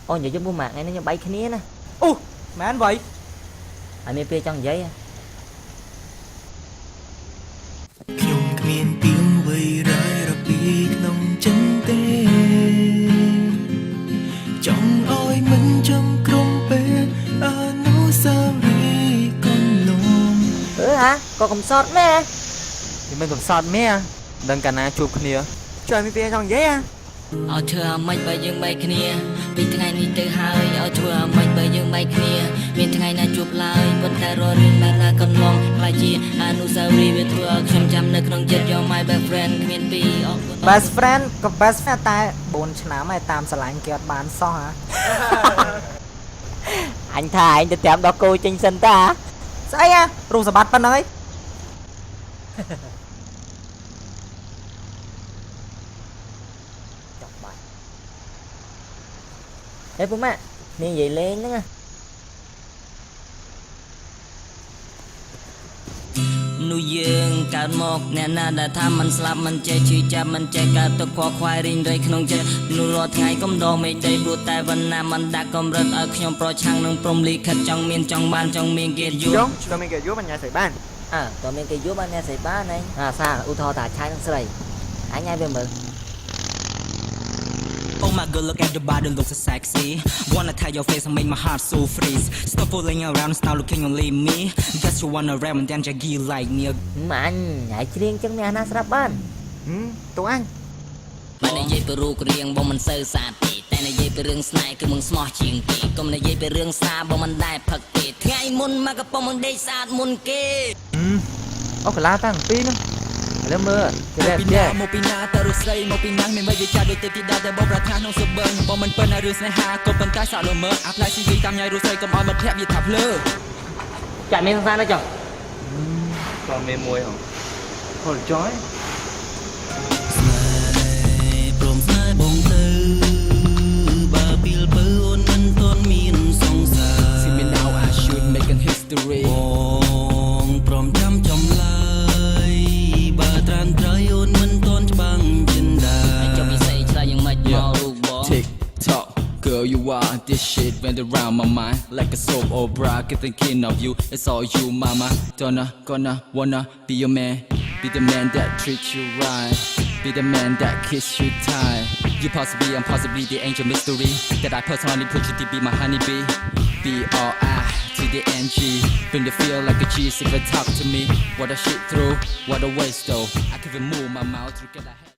ôi giờ cho mua mạng này nó bay cái nia nè ô mẹ anh vậy anh mới pê trong giấy ខ្ញុំគ្មានពីងវ័យរាយរពីក្នុងចិត្តទេចង់ឲ្យមិនចំក្រុមពេលអនុស្សាវរីយ៍កូនលង hả còn cầm sọt mẹ នេះមិនកំសត់មែដឹងកាលណាជួបគ្នាជួយមីពីចង់និយាយ ឲ្យធ្វើអាម៉េចបើយើងបែកគ្នាពីថ្ងៃនេះទៅហើយឲ្យធ្វើអាម៉េចបើយើងបែកគ្នាមានថ្ងៃណាជួបឡើយប៉ុន្តែរាល់រឿងដែលណាកន្លងខ្លាចជាអនុស្សាវរីយ៍វាធ្វើឲ្យខ្ញុំចាំនៅក្នុងចិត្ត You're my best friend គ្មានពីរអរគុណ best friend ក៏ best friend តែ4ឆ្នាំហើយតាមស្រឡាញ់គេអត់បានសោះហ៎ anh thà anhទៅតាមដល់គោចេញសិនតា ស្អីហ៎រូបសម្បត្តិប៉ុណ្ណឹងហី chọc bài ê bố mẹ nên vậy lên đó nha នោះយើងកើតមកអ្នកណាដែលថាมันស្លាប់มันចេះឈឺចាប់มันចេះកើតទុកខ្វល់ខ្វាយរីងរៃក្នុងចិត្តនោះរាល់ថ្ងៃកុំដកមេដីព្រោះតែវណ្ណាมันដាក់កម្រិតឲ្យខ្ញុំប្រឆាំងនឹងព្រំលិខិតចង់មានចង់បានចង់មានគេយល់ ចង់មានគេយល់បញ្ញាស្រីបាន còn bên kia giúp anh nghe xảy ba này sao u thò tả trai thằng sầy anh nghe về mở Oh my god, look at your body, looks so sexy. Wanna tie your face and make my heart so freeze. Stop fooling around, stop looking only me. Guess you wanna rap and then jaggy like me. mà anh nhảy riêng chân mẹ na sắp ban តួអញ បើនិយាយពីរូបរាងបងមិនសូវស្អាតទេតែនិយាយពីរឿងស្នេហ៍គឺมึงស្មោះជាងគេកុំនិយាយពីរឿងសារបងមិនដែរផឹកទេថ្ងៃមុនមកកំប៉ុងមិនដេកស្អាតមុនគេ អូកន្លាតាំងពីនោះឥឡូវមើលគេរ៉េបចេះ មកពីណាតើរុស្រីមកពីណាមានមិនវិចារដូចទេទីដល់តែបងប្រាថ្នាក្នុងសុបឹងបងមិនប៉ុណ្ណារឿងស្នេហាក៏ប៉ុន្តែសាក់លមើអាផ្លែស៊ីវីតាមញ៉ៃរុស្រីកុំឲ្យមកធាក់វាថាភ្លើ chạy men sang đây chồng ក៏មានមួយហ៎ហូលចយ ព្រមស្នេហ៍បងទៅបើពីលពើអូនមិនទាន់មានសង្សារ See me now I should make an history បងព្រមចាំចំឡើយបើត្រានត្រៃអូនមិនទាន់ច្បាំងចិនដា ចុះពិសេសឆ្លើយយ៉ាងម៉េចមករូបបង Tick tock girl you are this shit went around my mind like a soap opera keep thinking of you it's all you mama gonna wanna be your man be the man that treats you right be the man that kiss you tight you possibly I'm possibly the angel mystery that I personally put you to be my honeybee B-R-I to the N-G bring the feel like a cheese if you talk to me what a shit through what a waste though I can't even move my mouth to get ahead